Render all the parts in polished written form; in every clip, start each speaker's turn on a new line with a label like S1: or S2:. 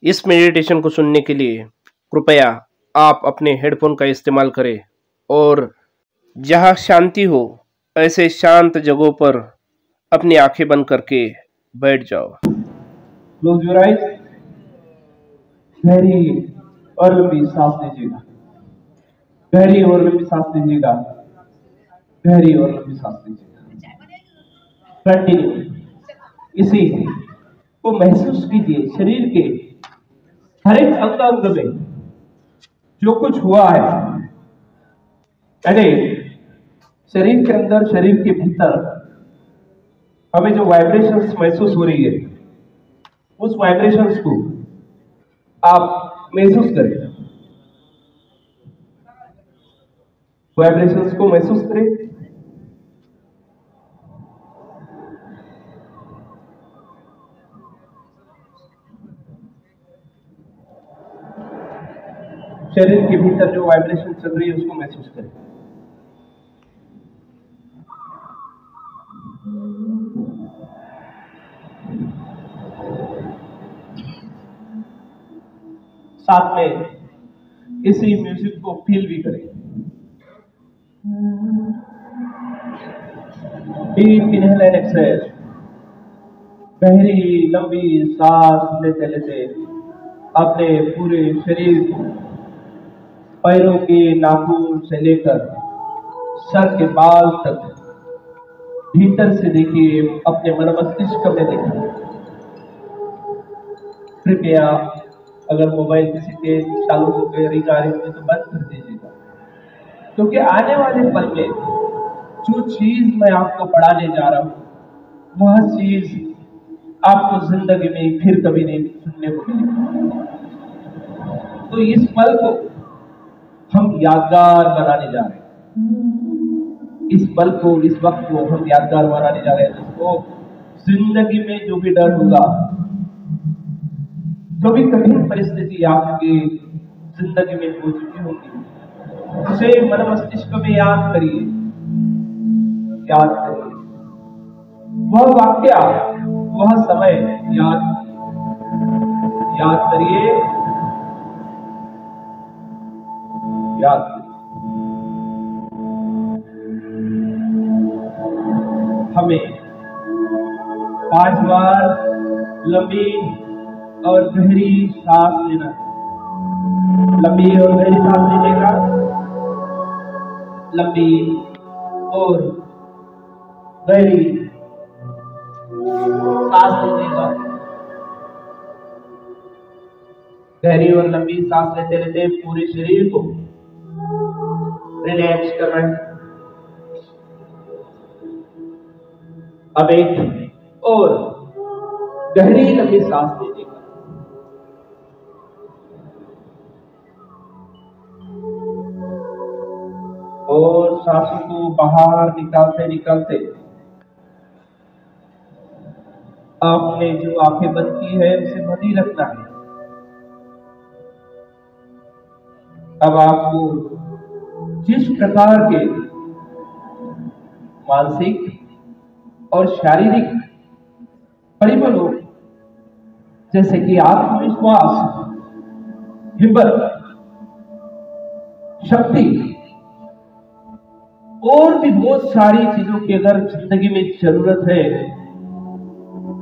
S1: इस मेडिटेशन को सुनने के लिए कृपया आप अपने हेडफोन का इस्तेमाल करें और जहाँ शांति हो ऐसे शांत जगहों पर अपनी आंखें बंद करके बैठ जाओ।
S2: Close your eyes. गहरी और लंबी सांस लीजिएगा। गहरी और लंबी सांस लीजिएगा। गहरी और लंबी सांस लीजिएगा। कंटिन्यू इसी को महसूस कीजिए। शरीर के हर एक अंग अंग में जो कुछ हुआ है, यानी शरीर के अंदर, शरीर के भीतर हमें जो वाइब्रेशंस महसूस हो रही है, उस वाइब्रेशंस को आप महसूस करें। वाइब्रेशंस को महसूस करें। शरीर के भीतर जो वाइब्रेशन चल रही है उसको महसूस करें। साथ में इसी म्यूजिक को फील भी करें। Deep inhale and exhale. गहरी लंबी सांस लेते लेते अपने पूरे शरीर को, पैरों के नाखून से लेकर सर के बाल तक भीतर से देखिए, अपने मन मस्तिष्क में देखिए। कृपया अगर मोबाइल किसी के चालू हो गए, रिंग आ रही है तो बंद कर दीजिएगा, क्योंकि आने वाले पल में जो चीज मैं आपको पढ़ाने जा रहा हूं वह चीज आपको जिंदगी में फिर कभी नहीं सुनने को मिलेगी। तो इस पल को हम यादगार बनाने जा रहे हैं। इस पल को, इस वक्त को हम यादगार बनाने जा रहे हैं। दोस्तों, जिंदगी में जो भी डर होगा, जो भी कठिन परिस्थिति आपकी जिंदगी में हो चुकी होगी, उसे मन मस्तिष्क में याद करिए। याद करिए वह वाक्य, वह समय याद करिए। याद करिए। हमें 5 बार लंबी और गहरी सांस लेना है। लंबी और गहरी सांस लीजिएगा। लंबी और गहरी सांस लीजिएगा। गहरी और लंबी सांस लेते लेते पूरे शरीर को रिलैक्स कर रहे हैं। अब एक और गहरी लंबी सांस लीजिएगा। और सांसों को बाहर निकालते निकालते आपने जो आंखें बंद की है उसे बंद ही रखना है। अब आपको जिस प्रकार के मानसिक और शारीरिक परिबलों, जैसे कि आत्मविश्वास, हिम्मत, शक्ति और भी बहुत सारी चीजों की अगर जिंदगी में जरूरत है,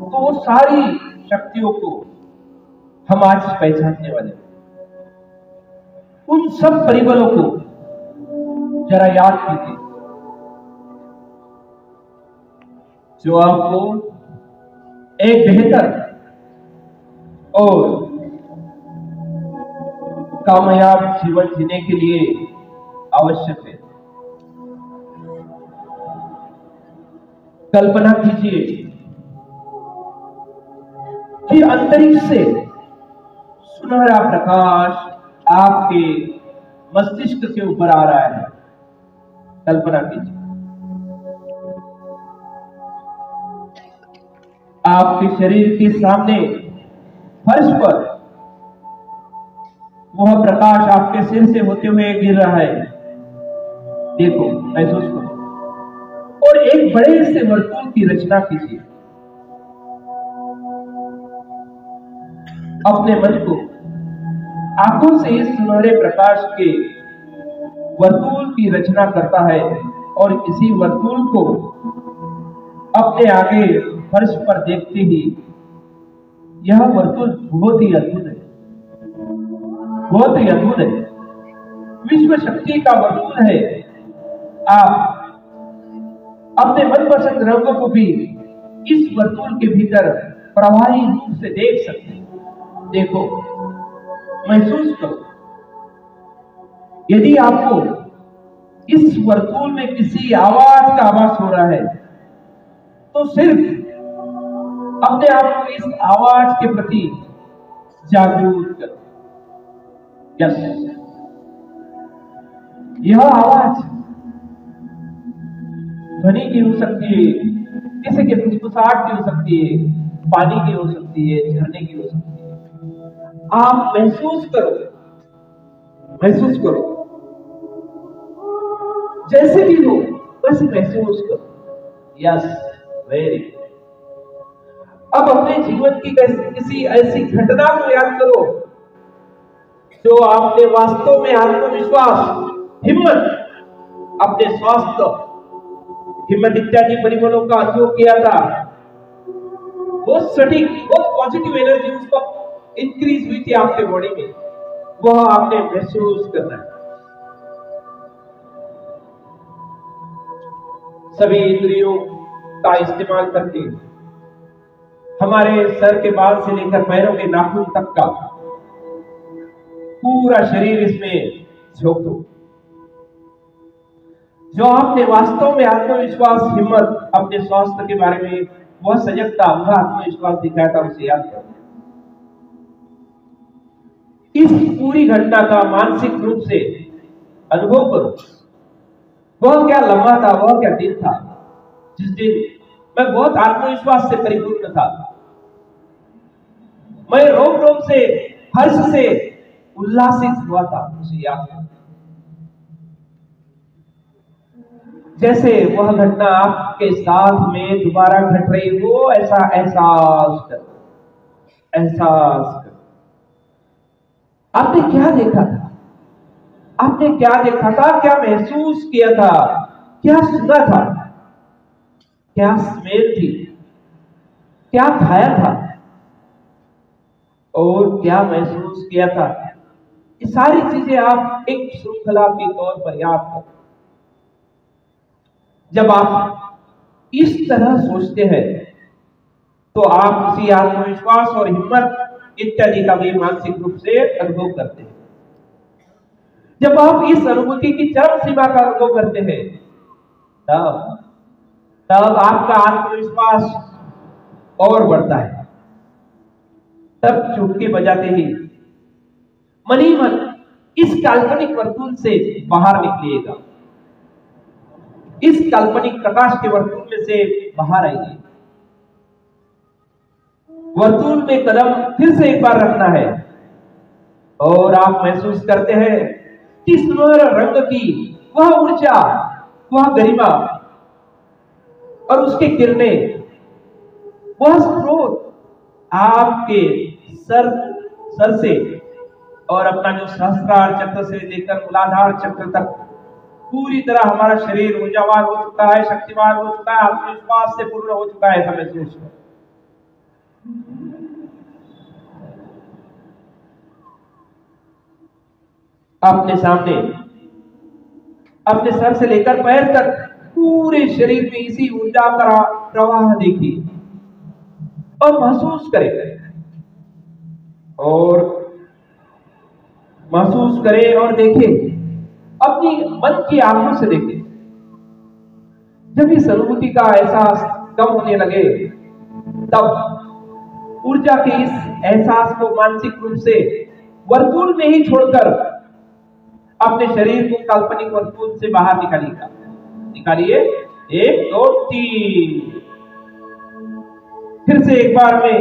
S2: तो वो सारी शक्तियों को हम आज पहचानने वाले हैं। उन सब परिबलों को जरा याद कीजिए जो आपको एक बेहतर और कामयाब जीवन जीने के लिए आवश्यक है। कल्पना कीजिए कि अंतरिक्ष से सुनहरा प्रकाश आपके मस्तिष्क के ऊपर आ रहा है। कल्पना कीजिए आपके शरीर के सामने फर्श पर वह प्रकाश आपके सिर से होते हुए गिर रहा है। देखो, महसूस करो और एक बड़े से वर्तुल की रचना कीजिए। अपने मन को आंखों से इस सुनहरे प्रकाश के वर्तुल की रचना करता है और इसी वर्तुल को अपने आगे फर्श पर देखते ही यह वर्तुल बहुत ही अद्भुत है, बहुत ही अद्भुत है, विश्व शक्ति का वर्तुल है। आप अपने मनपसंद रंगों को भी इस वर्तुल के भीतर प्रभावी रूप से देख सकते हैं। देखो, महसूस करो। यदि आपको इस वर्तुल में किसी आवाज का आभास हो रहा है तो सिर्फ अपने आप को इस आवाज के प्रति जागरूक करो। यस, यह आवाज ध्वनि की हो सकती है, किसी के फुसफुसाहट की हो सकती है, पानी की हो सकती है, झरने की हो सकती है। आप महसूस करो, महसूस करो, जैसे भी हो वैसे महसूस करो। Yes, very. अब अपने जीवन की किसी ऐसी घटना को याद करो जो आपने वास्तव में आत्मविश्वास, हिम्मत, अपने स्वास्थ्य, हिम्मत इत्यादि परिबलों का अनुभव किया था। वो सटीक, बहुत पॉजिटिव एनर्जी उसको इंक्रीज हुई थी आपके बॉडी में, वह आपने महसूस करना है। सभी इंद्रियों का इस्तेमाल करके हमारे सर के बाल से लेकर पैरों के नाखून तक का पूरा शरीर इसमें झोंक दो। जो आपने वास्तव में आत्मविश्वास, हिम्मत, अपने स्वास्थ्य के बारे में वह सजगता, वह आत्मविश्वास दिखाया था, उसे याद करो। इस पूरी घटना का मानसिक रूप से अनुभव करो। वह क्या लम्हा था, वह क्या दिन था जिस दिन मैं बहुत आत्मविश्वास से परिपूर्ण था। मैं रोम रोम से, हर्ष से उल्लासित हुआ था, उसे याद करो। जैसे वह घटना आपके साथ में दोबारा घट रही हो, ऐसा एहसास करो, एहसास करो। आपने क्या देखा था? आपने क्या देखा था? क्या महसूस किया था? क्या सुना था? क्या स्मेल थी? क्या खाया था? और क्या महसूस किया था? ये सारी चीजें आप एक श्रृंखला के तौर पर याद करो। जब आप इस तरह सोचते हैं तो आप किसी आत्मविश्वास और हिम्मत इत्यादि का भी मानसिक रूप से अनुभव करते हैं। जब आप इस अनुभूति की चरम सीमा का अनुभव करते हैं तब आपका आत्मविश्वास और बढ़ता है। तब चुटकी बजाते ही मन ही मन इस काल्पनिक वर्तुल से बाहर निकलिएगा, इस काल्पनिक प्रकाश के वर्तुल में से बाहर आइए। वर्तुल में कदम फिर से एक बार रखना है और आप महसूस करते हैं कि सुनहरे रंग की वह ऊर्जा, वह गरिमा और उसके किरणें, वह स्रोत आपके सर से और अपना जो सहस्त्रार चक्र से लेकर मूलाधार चक्र तक पूरी तरह हमारा शरीर ऊर्जावान हो चुका है, शक्तिवान हो चुका है, आत्मविश्वास से पूर्ण हो चुका है। ऐसा महसूस हो। अपने सामने, अपने सर से लेकर पैर तक पूरे शरीर में इसी ऊर्जा का प्रवाह देखिए और महसूस करें, और महसूस करें और देखें, अपनी मन की आंखों से देखें। जब इस अनुभूति का एहसास कम होने लगे तब ऊर्जा के इस एहसास को मानसिक रूप से वर्तुल में ही छोड़कर अपने शरीर को काल्पनिक वर्तुल से बाहर निकालिएगा। निकालिए, 1 2 3। फिर से एक बार में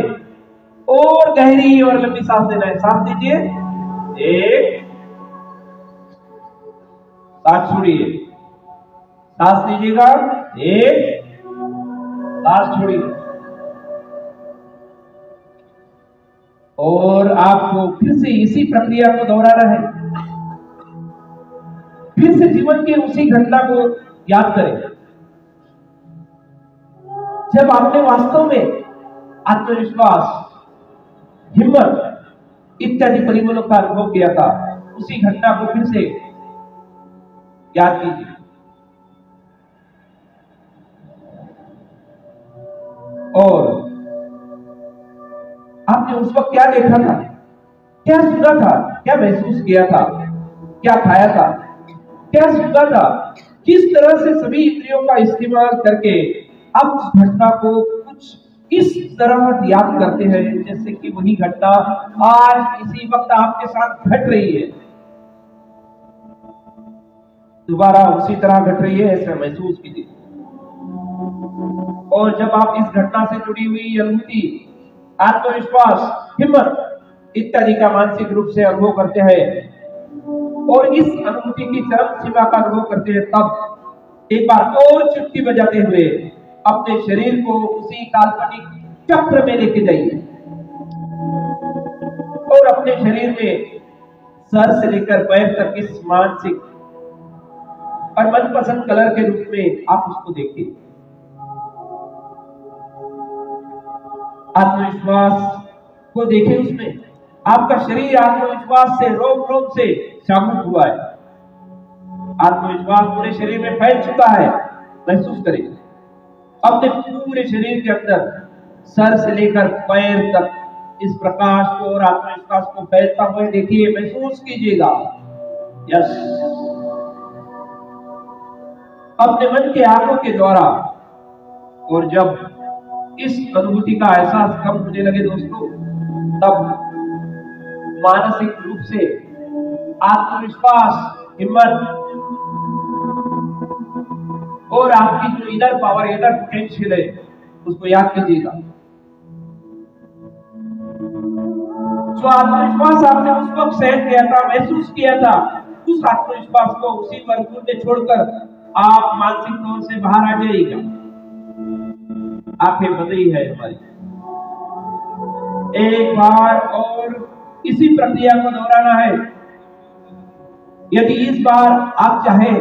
S2: और गहरी और लंबी सांस लेना है। सांस लीजिए, 1, सांस छोड़िए, सांस लीजिएगा, 1, सांस छोड़िए, और आपको फिर से इसी प्रक्रिया को दोहराना है। फिर से जीवन के उसी घटना को याद करें जब आपने वास्तव में आत्मविश्वास, हिम्मत इत्यादि परिबलों का अनुभव किया था। उसी घटना को फिर से याद कीजिए और आपने उस वक्त क्या देखा था, क्या सुना था, क्या महसूस किया था, क्या खाया था, क्या सुना था, किस तरह से सभी इंद्रियों का इस्तेमाल करके आप उस घटना को कुछ इस तरह याद करते हैं जैसे कि वही घटना आज इसी वक्त आपके साथ घट रही है, दोबारा उसी तरह घट रही है, ऐसा महसूस कीजिए। और जब आप इस घटना से जुड़ी हुई अनुभूति, आत्मविश्वास, हिम्मत इत्यादि का मानसिक रूप से अनुभव करते हैं और इस अनुभूति की चरम सीमा का अनुभव करते हैं, तब एक बार और चुटकी बजाते हुए अपने शरीर को उसी काल्पनिक चक्र में लेके जाइए और अपने शरीर में सर से लेकर पैर तक इस मानसिक और मनपसंद कलर के रूप में आप उसको देखिए। आत्मविश्वास को देखें, उसमें आपका शरीर आत्मविश्वास से रोम रोम से शामिल हुआ है, आत्मविश्वास पूरे शरीर में फैल चुका है। महसूस करें अपने पूरे शरीर के अंदर सर से लेकर पैर तक इस प्रकाश को और आत्मविश्वास को फैलता हुए देखिए, महसूस कीजिएगा। यस, अपने मन के आंखों के द्वारा। और जब इस अनुभूति का एहसास कम होने लगे दोस्तों, तब मानसिक रूप से आत्मविश्वास, हिम्मत और आपकी जो इनर पावर, इनर पोटेंशियल है, उसको याद कीजिएगा। जो आत्मविश्वास आपने उस वक्त सहन किया था, महसूस किया था, उस आत्मविश्वास को उसी वर्तुल में छोड़कर आप मानसिक तौर से बाहर आ जाइएगा। आंखें बंद ही है हमारी। एक बार और इसी प्रक्रिया को दोहराना है। यदि इस बार आप चाहें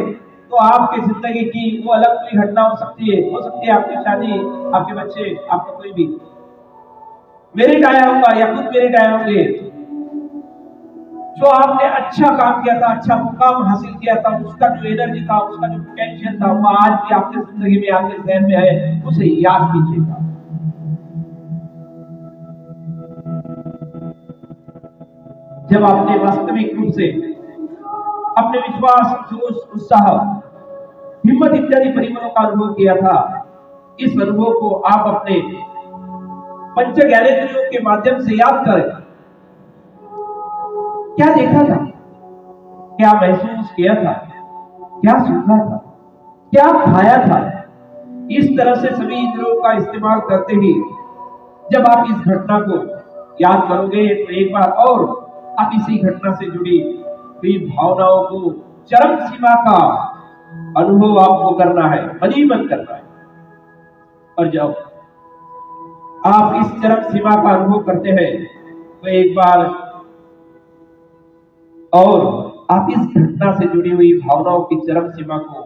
S2: तो आपकी जिंदगी की वो अलग कोई घटना हो सकती है आपकी शादी, आपके बच्चे, आपका कोई भी मेरिट आया होगा या खुद मेरिट आए होंगे, जो आपने अच्छा काम किया था, अच्छा मुकाम हासिल किया था, उसका जो एनर्जी था, उसका जो पोटेंशियल था, वो आज भी आपकी जिंदगी में, आपके जहन में है, उसे याद कीजिएगा। जब आपने वास्तविक रूप से अपने विश्वास, जोश, उत्साह, हिम्मत इत्यादि परिबलों का अनुभव किया था, इस अनुभव को आप अपने पंच ज्ञानेंद्रियों के माध्यम से याद करें। क्या देखा था, क्या महसूस किया था, क्या सुना था, क्या खाया था, इस तरह से सभी इंद्रियों का इस्तेमाल करते ही जब आप इस घटना को याद करोगे तो एक बार और आप इसी घटना से जुड़ी हुई भावनाओं को चरम सीमा का अनुभव आपको करना है, मनीमत करना है। और जब आप इस चरम सीमा का अनुभव करते हैं तो एक बार और आप इस घटना से जुड़ी हुई भावनाओं की चरम सीमा को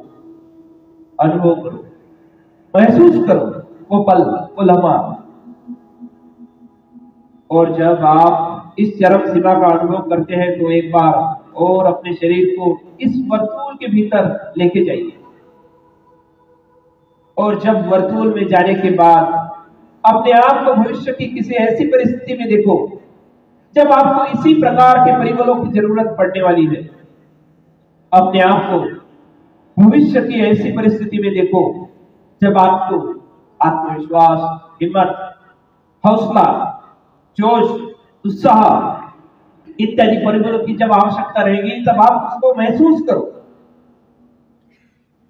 S2: अनुभव करो, महसूस करो वो पल, वो लम्हा। और जब आप इस चरम सीमा का अनुभव करते हैं तो एक बार और अपने शरीर को इस वर्तुल के भीतर लेके जाइए। और जब वर्तुल में जाने के बाद अपने आप को भविष्य की किसी ऐसी परिस्थिति में देखो जब आपको इसी प्रकार के परिबलों की जरूरत पड़ने वाली है। अपने आप को भविष्य की ऐसी परिस्थिति में देखो जब आपको आत्मविश्वास, हिम्मत, हौसला, जोश, उत्साह इत्यादि परिबलों की जब आवश्यकता रहेगी, तब आप उसको महसूस करो,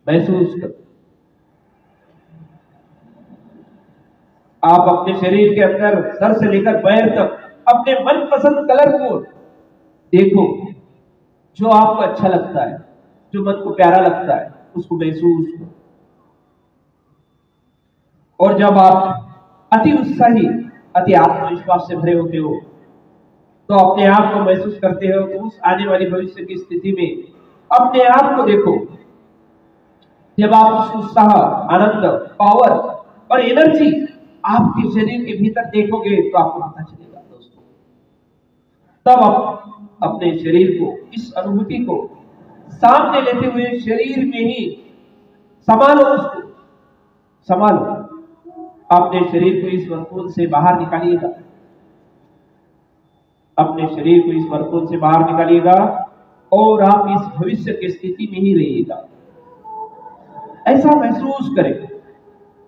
S2: महसूस करो। आप अपने शरीर के अंदर सर से लेकर पैर तक अपने मनपसंद कलर को देखो, जो आपको अच्छा लगता है, जो मन को प्यारा लगता है, उसको महसूस करो। और जब आप अति उत्साही, अति आत्मविश्वास से भरे होते हो, तो अपने आप को महसूस करते हो तो उस आने वाली भविष्य की स्थिति में अपने आप को देखो। जब आप उस उत्साह, आनंद, पावर और एनर्जी आपके शरीर के भीतर देखोगे तो आपको पता चलेगा दोस्तों। तब आप अपने शरीर को, इस अनुभूति को सामने लेते हुए शरीर में ही संभालो, उसको संभालो। अपने शरीर को इस वर्तुल से बाहर निकालिएगा, अपने शरीर को इस वर्तुल से बाहर निकालिएगा और आप इस भविष्य की स्थिति में ही रहिएगा। ऐसा महसूस करें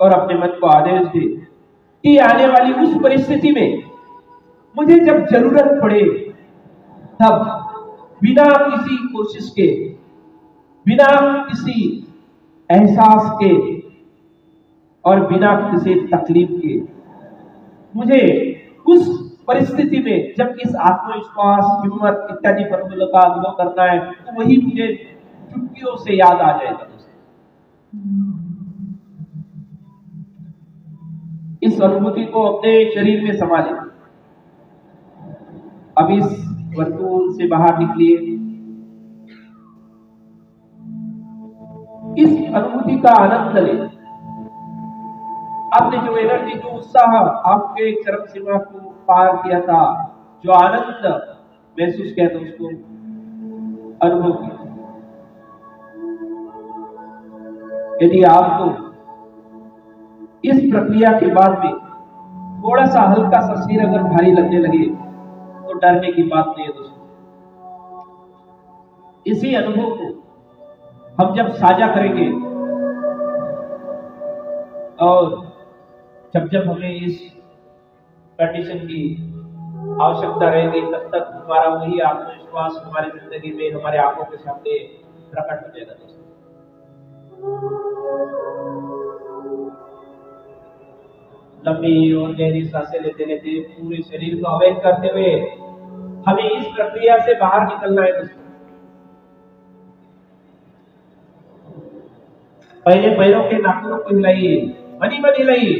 S2: और अपने मन को आदेश दे कि आने वाली उस परिस्थिति में मुझे जब जरूरत पड़े तब बिना किसी कोशिश के, बिना किसी एहसास के और बिना किसी तकलीफ के मुझे उस परिस्थिति में जब इस आत्मविश्वास, हिम्मत इत्यादि फॉर्मूलों का अनुभव करना है तो वही मुझे चुटकियों से याद आ जाएगा। इस अनुभूति को अपने शरीर में संभालें। अब इस वर्तुल से बाहर निकलिए, इस अनुभूति का आनंद लें। आपने जो एनर्जी, जो उत्साह आपके चरम सीमा को पार किया था, जो आनंद महसूस किया था, उसको अनुभव किया। यदि आपको इस प्रक्रिया के बाद में थोड़ा सा हल्का सा सिर अगर भारी लगने लगे तो डरने की बात नहीं है दोस्तों। इसी अनुभव को हम जब साझा करेंगे और जब जब हमें इस कंडीशन की आवश्यकता रहेगी तब तक हमारा वही आत्मविश्वास हमारी जिंदगी में, हमारे आंखों के सामने प्रकट हो जाएगा दोस्तों। लंबी और गहरी सांसें लेते लेते पूरे शरीर को अवेक करते हुए हमें इस प्रक्रिया से बाहर निकलना है दोस्तों। पहले पैरों के नाखूनों को हिलाइए, मनी मन हिलाइए,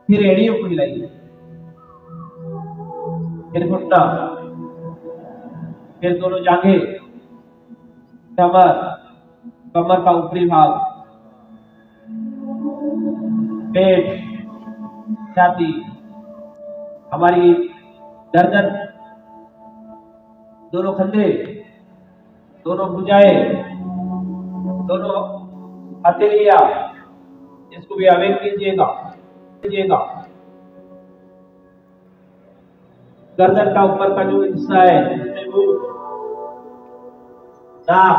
S2: फिर एड़ियों को हिलाइए, फिर घुटना, फिर दोनों जांघें, कमर, कमर का ऊपरी भाग, पेट, छाती, हमारी गर्दन, दोनों कंधे, दोनों भुजाएं, दोनों हथेलियां, इसको भी अवेक कीजिएगा। गर्दन का ऊपर का जो हिस्सा है जिसमें मुंह, नाक,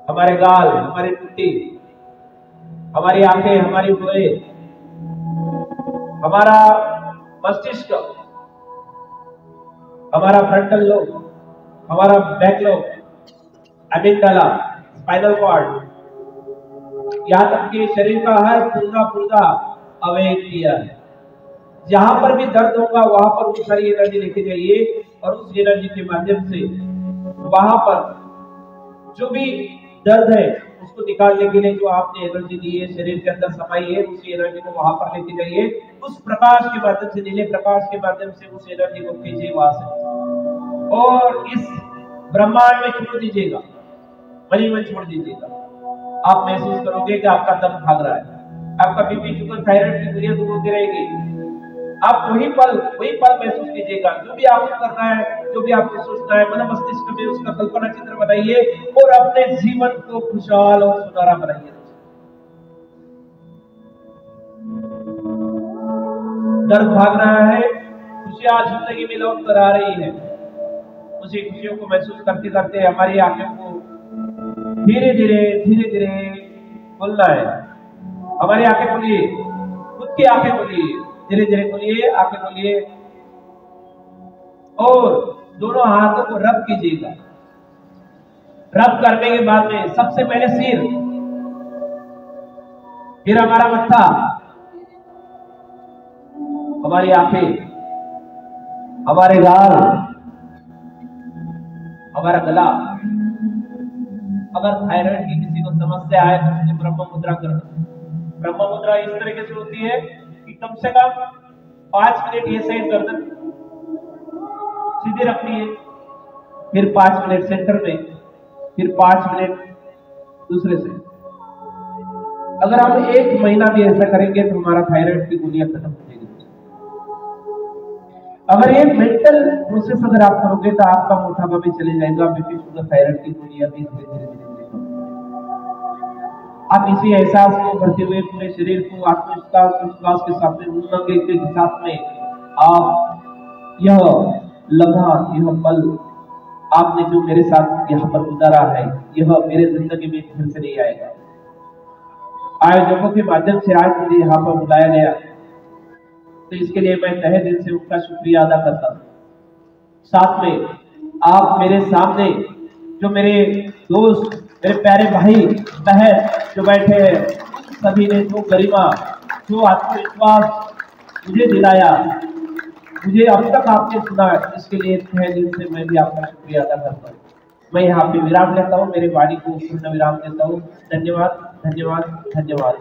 S2: हमारे गाल, हमारी टुट्टी, हमारी आंखें, हमारी भुएं, हमारा मस्तिष्क, हमारा फ्रंटल लोब, हमारा back lobe, amygdala, spinal cord, यहाँ तक कि शरीर का हर पुर्जा अवेक किया है। जहां पर भी दर्द होगा वहां पर वो सारी एनर्जी लेके जाइए और उस एनर्जी के माध्यम से वहां पर जो भी दर्द है उसको निकालने के लिए जो आपने एनर्जी दी है, शरीर के अंदर समाई है, उसी एनर्जी को वहां पर लेके जाइए। उस प्रकाश के माध्यम से, नीले प्रकाश के माध्यम से उस एनर्जी को खींचिए वहां से और इस ब्रह्मांड में छोड़ दीजिएगा, मनी में छोड़ दीजिएगा। आप महसूस करोगे कि आपका दम भाग रहा है, आपका बीपी, शुगर, थायराइड की दुनिया दूर होती रहेगी। आप वही पल महसूस कीजिएगा। जो भी आपको करना है, जो भी आपको सोचना है, मन मस्तिष्क में उसका कल्पना चित्र बनाइए और अपने जीवन को खुशहाल और सुनहरा बनाइए। दर्द भाग रहा है, खुशियां जिंदगी में लौट कर आ रही है। उसी खुशियों को महसूस करते करते हमारी आंखों को धीरे धीरे खोलना है। हमारी आंखें खोलिए, खुद की आंखें खोलिए, धीरे धीरे खोलिए, आंखें खोलिए और दोनों हाथों को रब कीजिएगा। रब करने के बाद में सबसे पहले सिर, फिर हमारा मत्था, हमारी आंखें, हमारे गाल, हमारा गला। अगर थायराइड की किसी को समस्या है तो उसने ब्रह्म मुद्रा कर। ब्रह्म मुद्रा इस तरीके से होती है कि कम से कम 5 मिनट ये साइड गर्दन सीधे रखनी है, फिर 5 मिनट सेंटर में, फिर 5 मिनट दूसरे से। अगर हम 1 महीना भी ऐसा करेंगे तो हमारा थायराइड की गोलियां खत्म हो जाएगी। अगर ये मेंटल प्रोसेस अगर आप करोगे तो आपका मोटापा भी चले जाएगा, बीपी शुगर थायराइड की गोलियां भी धीरे धीरे धीरे कम। आप इसी एहसास को करते हुए पूरे शरीर को आत्मविश्वास के साथ में उमंग के साथ में आप यह लम्हा, यह पल आपने जो मेरे साथ यहाँ पर गुजारा है, यह मेरे जिंदगी में फिर से नहीं आएगा। आयोजकों के माध्यम से आज मुझे यहाँ पर बुलाया गया, तो इसके लिए मैं तहे दिल से उनका शुक्रिया अदा करता हूँ। साथ में आप मेरे सामने जो मेरे दोस्त, मेरे प्यारे भाई बहन जो बैठे हैं, सभी ने जो गरिमा, जो आत्मविश्वास मुझे दिलाया, मुझे अब तक आपने सुना, इसके लिए तहे दिल से मैं भी आपका शुक्रिया अदा करता हूँ। मैं यहाँ पे विराम लेता हूँ, मेरे वाणी को पूर्ण विराम देता हूँ। धन्यवाद, धन्यवाद, धन्यवाद।